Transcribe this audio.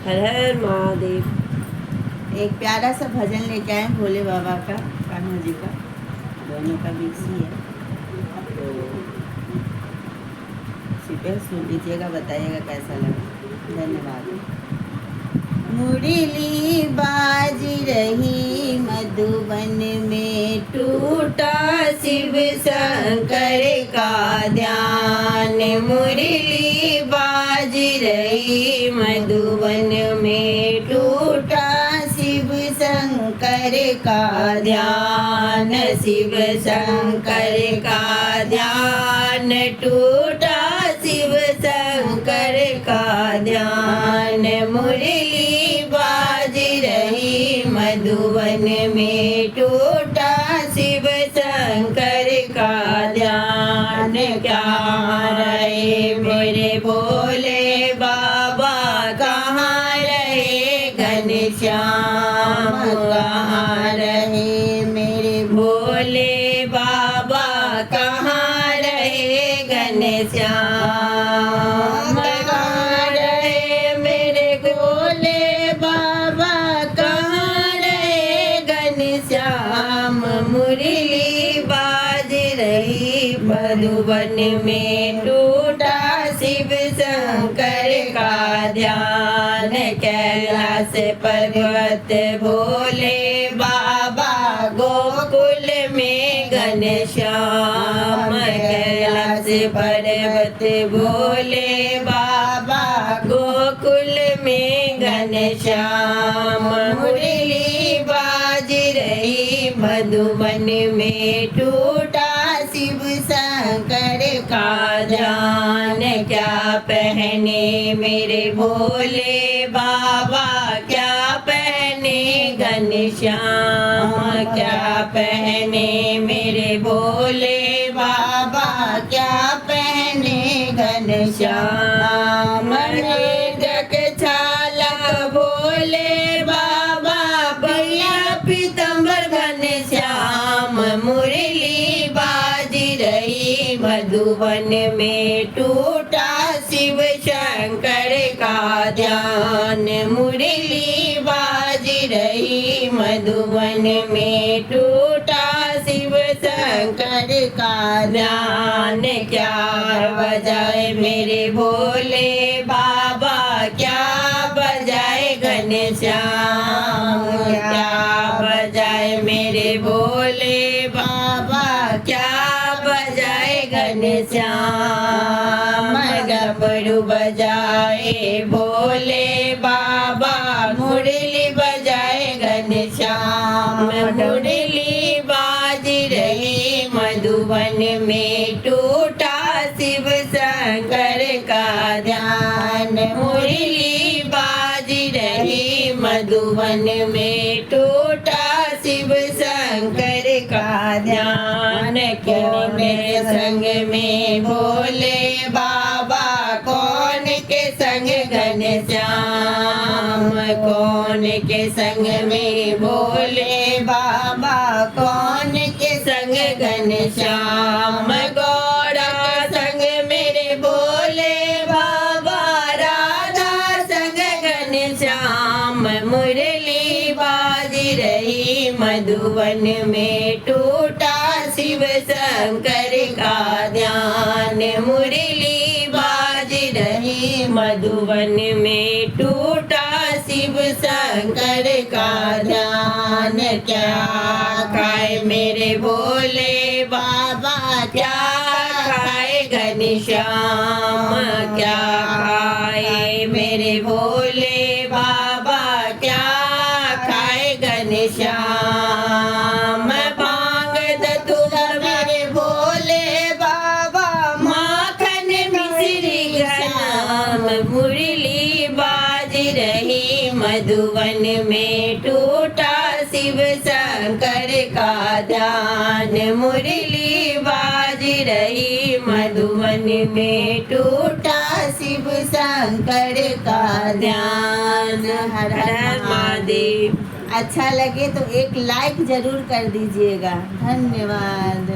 हर हर महादेव। एक प्यारा सा भजन लेके आए भोले बाबा का, कान्हा जी का, दोनों का मिक्स ही है। तो सीधे सुन लीजिएगा, बताइएगा कैसा लगा। धन्यवाद। मुरली बाज रही मधुबन में, टूटा शिव शंकर का ध्यान। मुरली बाज रही मधुबन में, टूटा शिव शंकर का ध्यान। शिव शंकर का ध्यान टूटा, शिव शंकर का ध्यान। मुरली बाज रही मधुबन में, टूटा शिव शंकर का ध्यान। क्या रहे मेरे भोले बाबा, कहाँ रहे घनश्याम। कहाँ रहे मेरे भोले बाबा, कहाँ रहे घनश्याम। कहाँ रहे मेरे भोले बाबा, कहाँ रहे घनश्याम। मुरली बाज रही मधुबन में, टूटा शिव शंकर का ध्यान। कैलाश पर्वत भोले बाबा, गोकुल में घनश्याम। कैलाश पर्वत भोले बाबा, गोकुल में घनश्याम। मुरली बाज रही मधुबन में, टूटा शिव शंकर का ध्यान। क्या पहने मेरे भोले बाबा, क्या पहने घनश्याम। क्या पहने मेरे भोले बाबा, क्या पहने घनश्याम। जग छाला भोले बाबा, भैया पीतम्बर घनश्याम। मुरली बाज रही मधुबन में, टूटा शिव शंकर का ध्यान। मुरली बाज रही मधुबन में, टूटा शिव शंकर का ध्यान। क्या बजाए मेरे भोले बाबा, क्या बजाए घनश्याम। क्या बजाए मेरे भोले बाबा, क्या बजाए घनश्याम। डमरू बजाए भोले बाबा, मुरली बजाए घनश्याम। मुरली बाज रही मधुबन में, टूटा शिव शंकर का ध्यान। मुरली बाज रही मधुबन में, टूटा शिव शंकर का ध्यान। क्यों मेरे संग में भोले बाबा, कौन के संग घनश्याम। कौन के संग में भोले बाबा, कौन के संग घनश्याम। गौड़ा संग मेरे भोले बाबा, राधा संग घनश्याम। मुरली बाज रही मधुबन में, टूटा शिव शंकर का ध्यान। मुरली बाज रही मधुबन में, टूटा शिव शंकर का ध्यान। क्या खाए मेरे भोले बाबा, क्या खाए घनश्याम। क्या खाए मेरे भोले बाबा, क्या खाए घनश्याम। भांग धतूरा मेरे भोले बाबा, माखन मिश्री घनाम। मुरली बाज रही मधुबन में, टूटा शिव शंकर का ध्यान। मुरली बाज रही मधुबन में, टूटा शिव शंकर का ध्यान। हर हर महादेव। अच्छा लगे तो एक लाइक जरूर कर दीजिएगा। धन्यवाद।